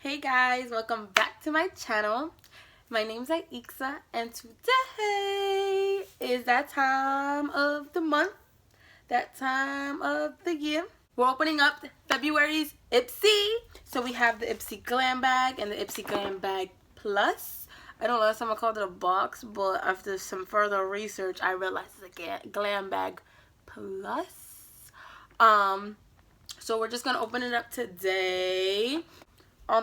Hey guys, welcome back to my channel. My name's Ipsy and today is that time of the month, that time of the year. We're opening up February's Ipsy. So we have the Ipsy Glam Bag and the Ipsy Glam Bag Plus. I don't know, last time I called it a box, but after some further research I realized it's a Glam Bag Plus. So we're just gonna open it up today.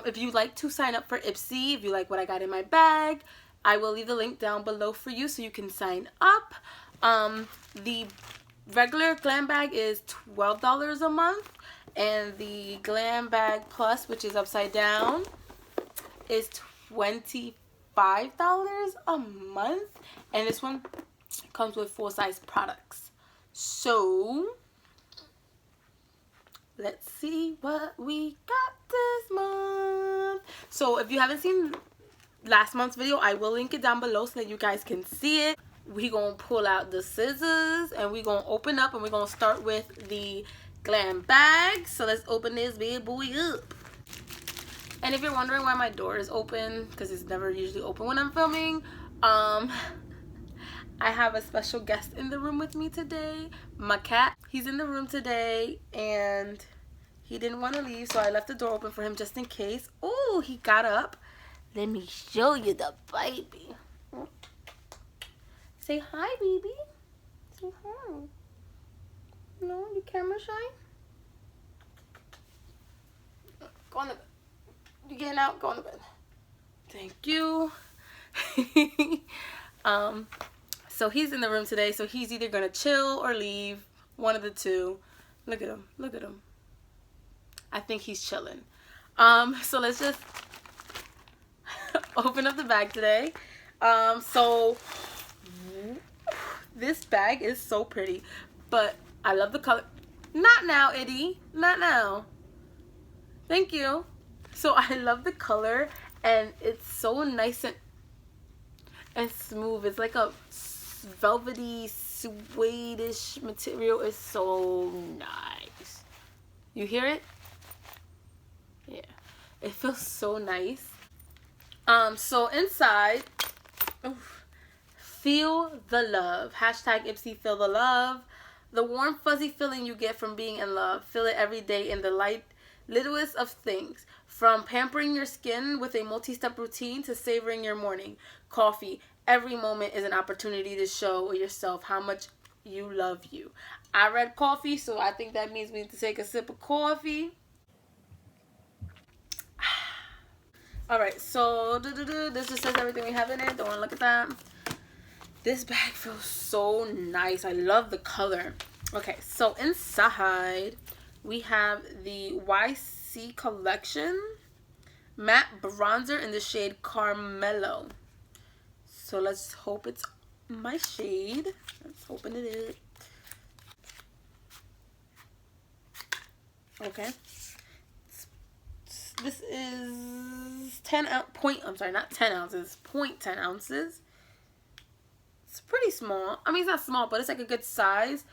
If you'd like to sign up for Ipsy, if you like what I got in my bag, I will leave the link down below for you so you can sign up. The regular Glam Bag is $12 a month, and the Glam Bag Plus, which is upside down, is $25 a month, and this one comes with full-size products. So let's see what we got this month. So if you haven't seen last month's video, I will link it down below so that you guys can see it. We gonna pull out the scissors and we gonna open up, and we're gonna start with the Glam Bag. So let's open this big boy up. And if you're wondering why my door is open, because it's never usually open when I'm filming, I have a special guest in the room with me today. My cat. He's in the room today and he didn't want to leave, so I left the door open for him just in case. Oh, he got up. Let me show you the baby. Say hi, baby. Say hi. No, you camera shy? Go on to bed. You getting out? Go on to bed. Thank you. So he's in the room today, so he's either gonna chill or leave, one of the two. Look at him. Look at him. I think he's chilling. So let's just open up the bag today. So this bag is so pretty, but I love the color. Not now, Eddie. Not now. Thank you. So I love the color, and it's so nice and smooth. It's like a velvety, suede-ish material. Is so nice. You hear it? Yeah, it feels so nice. So inside, feel the love. Hashtag Ipsy feel the love. The warm fuzzy feeling you get from being in love. Feel it every day in the littlest of things. From pampering your skin with a multi-step routine to savoring your morning coffee. Every moment is an opportunity to show yourself how much you love you. I read coffee, so I think that means we need to take a sip of coffee. Alright, so this just says everything we have in it. Don't want to look at that. This bag feels so nice. I love the color. Okay, so inside we have the YC Collection Matte Bronzer in the shade Carmelo. So let's hope it's my shade. Let's open it up. Okay. This is 0.10 ounces. It's pretty small. I mean, it's not small, but it's like a good size.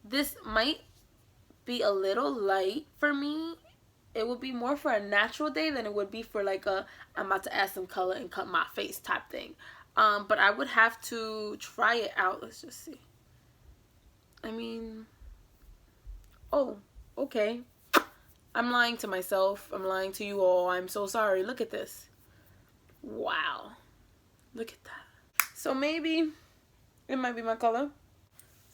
This might be a little light for me. It would be more for a natural day than it would be for like a I'm about to add some color and cut my face type thing. But I would have to try it out. Let's just see. I mean, oh, okay. I'm lying to myself. I'm lying to you all. I'm so sorry. Look at this. Wow. Look at that. So maybe it might be my color.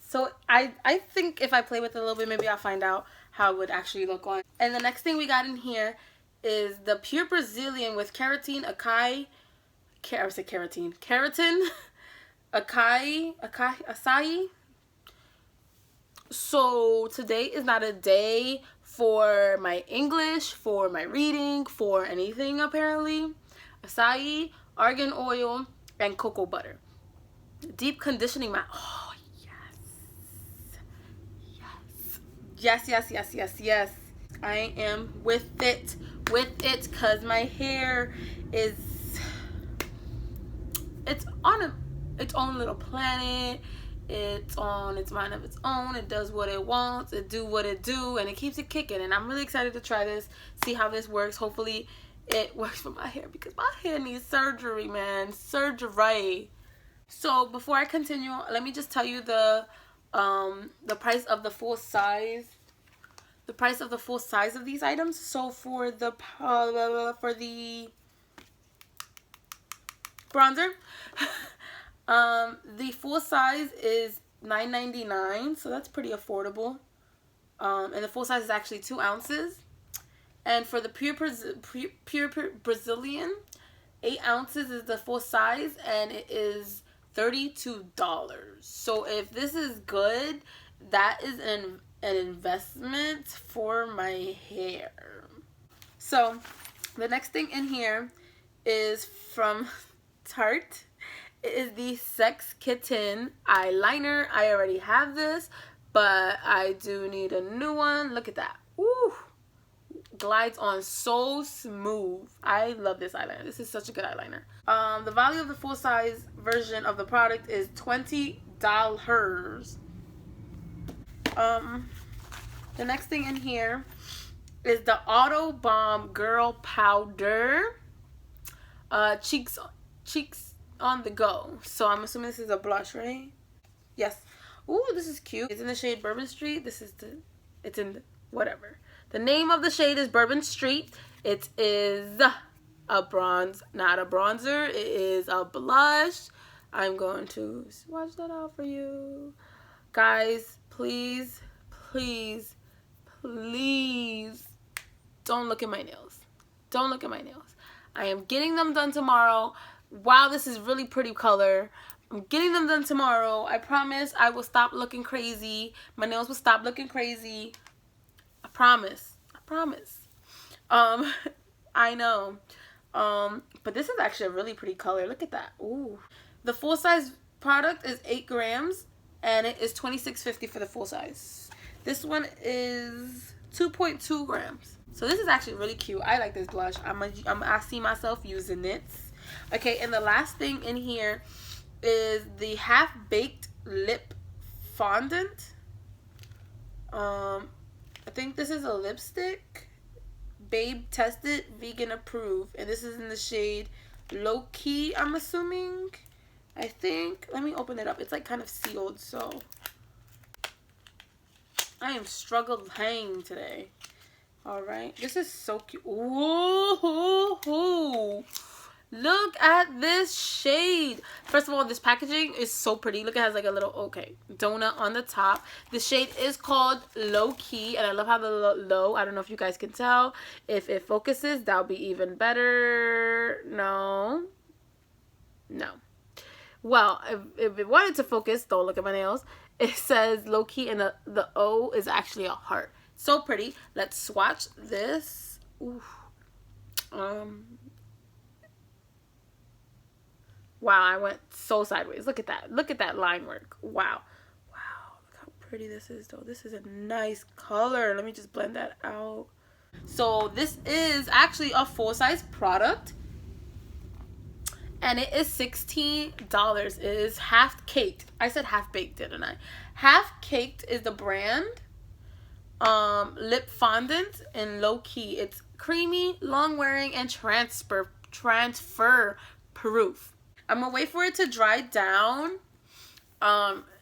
So I think if I play with it a little bit, maybe I'll find out how it would actually look on. And the next thing we got in here is the Pure Brazilian with keratin, acai. So today is not a day for my English, for my reading, for anything apparently. Acai, argan oil, and cocoa butter. Deep conditioning mask. Oh, yes. I am with it, because my hair is, it's on its own little planet. It's on its mind of its own. It does what it wants. It do what it do, and it keeps it kicking. And I'm really excited to try this, see how this works. Hopefully it works for my hair, because my hair needs surgery, man. Surgery. So before I continue, let me just tell you the price of the full size. The price of the full size of these items. So for the bronzer, the full size is $9.99, so that's pretty affordable. And the full size is actually 2 ounces. And for the pure Brazilian, 8 ounces is the full size, and it is $32. So if this is good, that is an investment for my hair. So the next thing in here is from Tarte. It is the Sex Kitten Eyeliner. I already have this, but I do need a new one. Look at that. Woo! Glides on so smooth. I love this eyeliner. This is such a good eyeliner. The value of the full size version of the product is $20. The next thing in here is the Auto Bomb Girl Powder. Cheeks on the go. So I'm assuming this is a blush, right? Yes. Ooh, this is cute. It's in the shade Bourbon Street. It's in whatever. The name of the shade is Bourbon Street. It is a bronze, not a bronzer. It is a blush. I'm going to swatch that out for you. Guys, please, please, please don't look at my nails. Don't look at my nails. I am getting them done tomorrow. Wow, this is really pretty color. I'm getting them done tomorrow. I promise I will stop looking crazy. My nails will stop looking crazy. I promise. I promise. I know. But this is actually a really pretty color. Look at that. Ooh. The full size product is 8 grams, and it is $26.50 for the full size. This one is 2.2 grams. So this is actually really cute. I like this blush. I see myself using it. Okay, and the last thing in here is the Half Baked Lip Fondant. I think this is a lipstick. Babe tested, vegan approved. And this is in the shade Low Key, I'm assuming. I think. Let me open it up. It's like kind of sealed, so. I am struggling today. Alright. This is so cute. Ooh. Look at this shade. First of all, this packaging is so pretty. Look, it has like a little, donut on the top. The shade is called Low Key, and I love how the low, I don't know if you guys can tell. If it focuses, that'll be even better. No. Well, if it wanted to focus, don't look at my nails. It says Low Key, and the O is actually a heart. So pretty. Let's swatch this. Ooh. Wow, I went so sideways. Look at that. Look at that line work. Wow. Look how pretty this is, though. This is a nice color. Let me just blend that out. So this is actually a full-size product, and it is $16. It is Half Caked. I said Half Baked, didn't I? Half Caked is the brand. Lip fondant and Low Key. It's creamy, long wearing, and transfer proof. I'm gonna wait for it to dry down,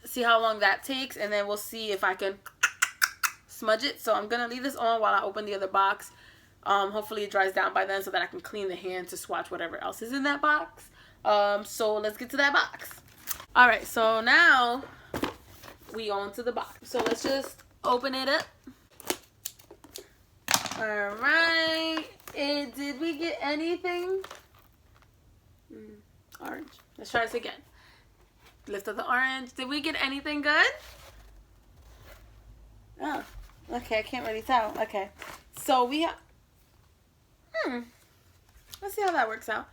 see how long that takes, and then we'll see if I can smudge it. So I'm gonna leave this on while I open the other box. Hopefully it dries down by then so that I can clean the hand to swatch whatever else is in that box. So let's get to that box. Alright, so now we on to the box. So let's just open it up. Alright, did we get anything? Orange. Let's try this again. Lift up the orange. Did we get anything good? Oh, okay. I can't really tell. Okay. So we have... Let's see how that works out.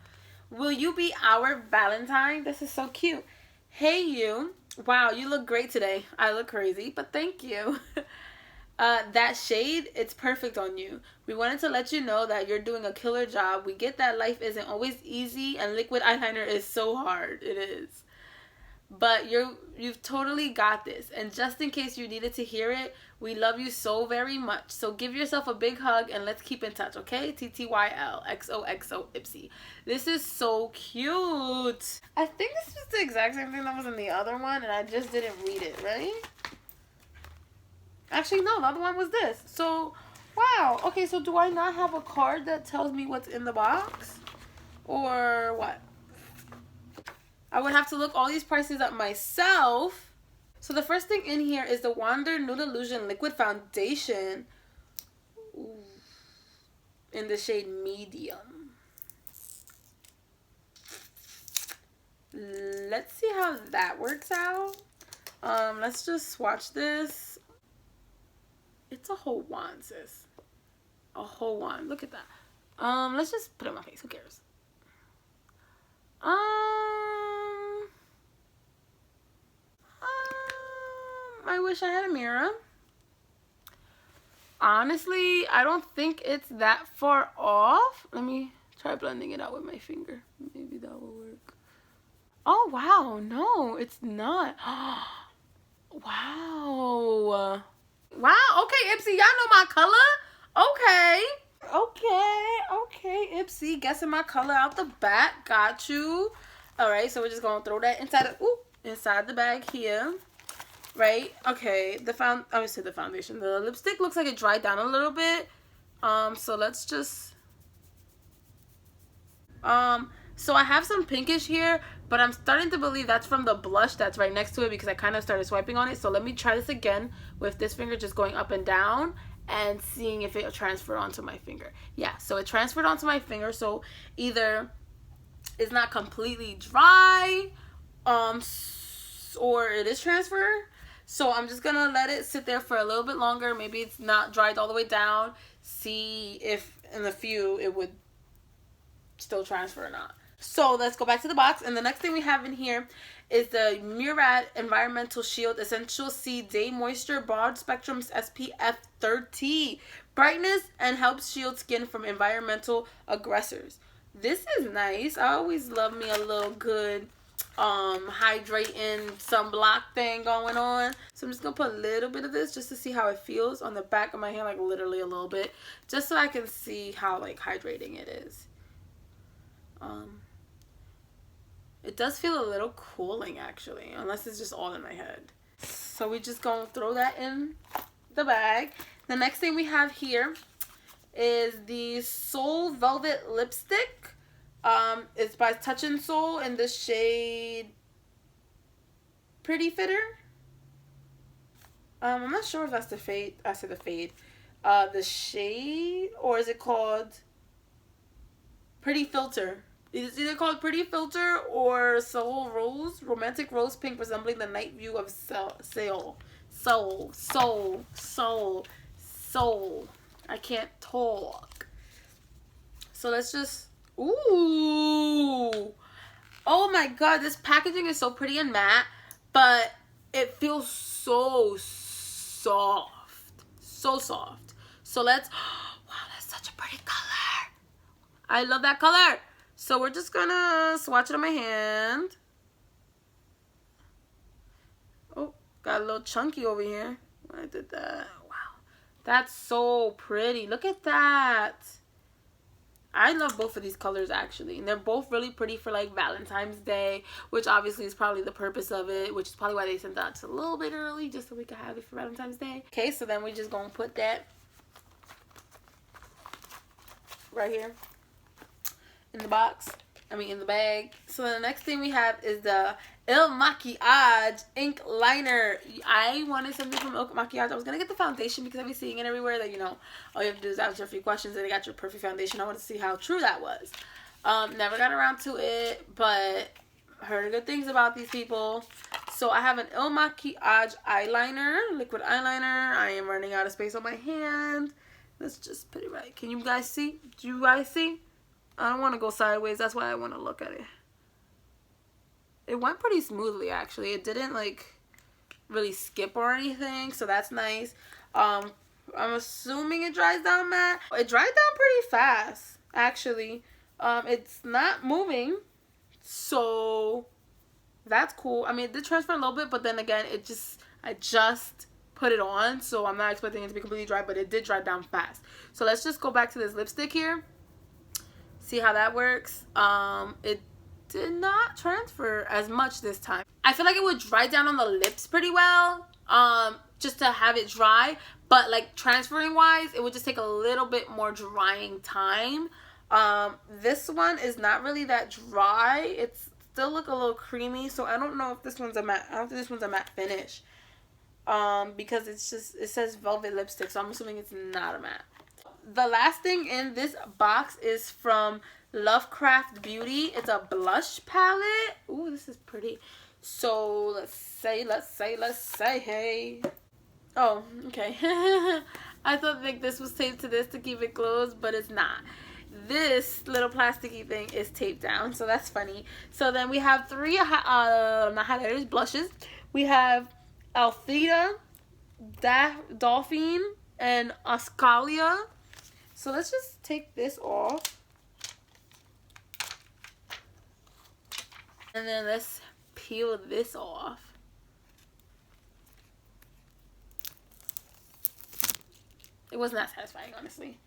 Will you be our Valentine? This is so cute. Hey, you. Wow, you look great today. I look crazy, but thank you. That shade, it's perfect on you. We wanted to let you know that you're doing a killer job. We get that life isn't always easy, and liquid eyeliner is so hard. It is. but you've totally got this. And just in case you needed to hear it, we love you so very much. So give yourself a big hug and let's keep in touch, okay? TTYL XOXO Ipsy. This is so cute. I think this was the exact same thing that was in the other one and I just didn't read it, right? Actually, no, the other one was this. So, wow. Okay, so do I not have a card that tells me what's in the box? Or what? I would have to look all these prices up myself. So the first thing in here is the Wander Nude Illusion Liquid Foundation. Ooh. In the shade Medium. Let's see how that works out. Let's just swatch this. It's a whole wand, sis. A whole wand. Look at that. Let's just put it on my face. Who cares? I wish I had a mirror. Honestly, I don't think it's that far off. Let me try blending it out with my finger. Maybe that will work. Oh, wow. No, it's not. Wow. Wow. Okay, Ipsy, y'all know my color? Okay. Okay, Ipsy. Guessing my color out the back. Got you. All right, so we're just going to throw that inside the bag here. Right? Okay, the foundation. The lipstick looks like it dried down a little bit. So let's just... So I have some pinkish here, but I'm starting to believe that's from the blush that's right next to it because I kind of started swiping on it. So let me try this again with this finger just going up and down and seeing if it transferred onto my finger. Yeah, so it transferred onto my finger. So either it's not completely dry, or it is transferred. So I'm just going to let it sit there for a little bit longer. Maybe it's not dried all the way down. See if in a few it would still transfer or not. So let's go back to the box. And the next thing we have in here is the Murad Environmental Shield Essential C Day Moisture Broad Spectrum SPF 30. Brightness and helps shield skin from environmental aggressors. This is nice. I always love me a little good hydrating sunblock thing going on. So I'm just gonna put a little bit of this just to see how it feels on the back of my hand, like literally a little bit, just so I can see how like hydrating it is. It does feel a little cooling actually, unless it's just all in my head. So we just gonna throw that in the bag. The next thing we have here is the Soul Velvet Lipstick. It's by Touch and Soul in the shade Pretty Fitter. I'm not sure if that's the fade. I said the fade. The shade, or is it called Pretty Filter? It's either called Pretty Filter or Soul Rose, Romantic Rose Pink, resembling the night view of Soul. I can't talk. So let's just... Ooh. Oh my god, this packaging is so pretty and matte, but it feels so soft. So soft. So let's... Wow, that's such a pretty color. I love that color. So we're just gonna swatch it on my hand. Oh, got a little chunky over here when I did that. Wow. That's so pretty. Look at that. I love both of these colors actually, and they're both really pretty for like Valentine's Day, which obviously is probably the purpose of it, which is probably why they sent that a little bit early, just so we could have it for Valentine's Day. Okay, so then we just gonna put that right here in the box. In the bag. So the next thing we have is the Il Makiage Ink Liner. I wanted something from Il Makiage. I was gonna get the foundation because I've been seeing it everywhere that, you know, all you have to do is answer a few questions and they got your perfect foundation. I wanted to see how true that was. Never got around to it, but heard good things about these people. So I have an Il Makiage eyeliner, liquid eyeliner. I am running out of space on my hand. Let's just put it right. Can you guys see? Do you guys see? I don't want to go sideways. That's why I want to look at it. It went pretty smoothly, actually. It didn't, like, really skip or anything, so that's nice. I'm assuming it dries down matte. It dried down pretty fast, actually. It's not moving, so that's cool. I mean, it did transfer a little bit, but then again, I just put it on, so I'm not expecting it to be completely dry, but it did dry down fast. So let's just go back to this lipstick here. See how that works. It did not transfer as much this time. I feel like it would dry down on the lips pretty well, just to have it dry, but like transferring wise, it would just take a little bit more drying time. This one is not really that dry. It's still look a little creamy, so I don't know if this one's a matte. I don't think this one's a matte finish. Because it says velvet lipstick, so I'm assuming it's not a matte. The last thing in this box is from Lovecraft Beauty. It's a blush palette. Ooh, this is pretty. So let's say, hey. Oh, okay. I thought like this was taped to this to keep it closed, but it's not. This little plasticky thing is taped down, so that's funny. So then we have three not highlighters, blushes. We have Althea, Dolphine, and Oscalia. So let's just take this off. And then let's peel this off. It was not satisfying, honestly.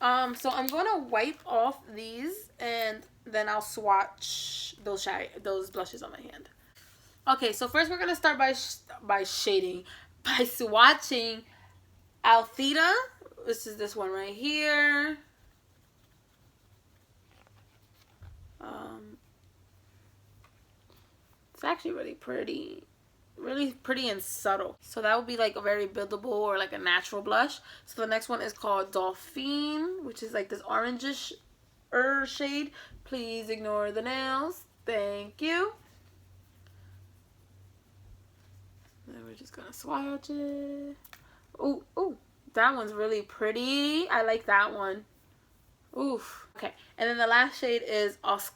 So I'm going to wipe off these, and then I'll swatch those blushes on my hand. Okay, so first we're going to start by shading. By swatching Althea. This is this one right here. It's actually really pretty. Really pretty and subtle. So that would be like a very buildable or like a natural blush. So the next one is called Dolphine, which is like this orangish shade. Please ignore the nails. Thank you. Then we're just gonna swatch it. Ooh, ooh, that one's really pretty. I like that one. Oof. Okay, and then the last shade is Oscalia.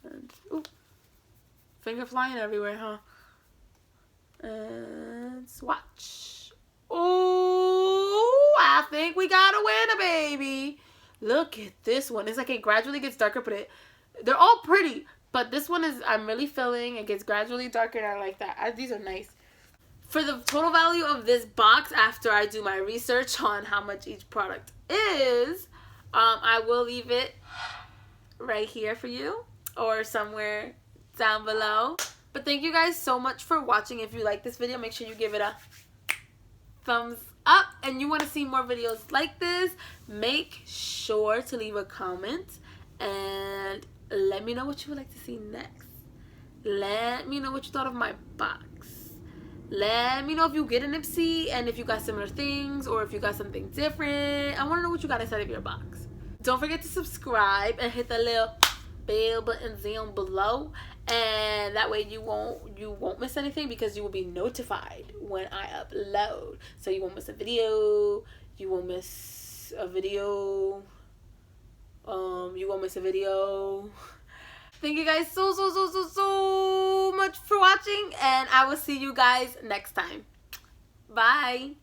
And, ooh. Finger flying everywhere, huh? And swatch. Oh, I think we got a winner, baby. Look at this one. It's like it gradually gets darker, but they're all pretty. But this one is, I'm really feeling it gets gradually darker, and I like that. These are nice. For the total value of this box, after I do my research on how much each product is, I will leave it right here for you or somewhere down below. But thank you guys so much for watching. If you like this video, make sure you give it a thumbs up, and you want to see more videos like this, make sure to leave a comment and let me know what you would like to see next. Let me know what you thought of my box. Let me know if you get an Ipsy and if you got similar things or if you got something different. I want to know what you got inside of your box. Don't forget to subscribe and hit the little bell button down below, and that way you won't miss anything, because you will be notified when I upload. So you won't miss a video. You won't miss a video. You won't miss a video. Thank you guys so much for watching, and I will see you guys next time. Bye.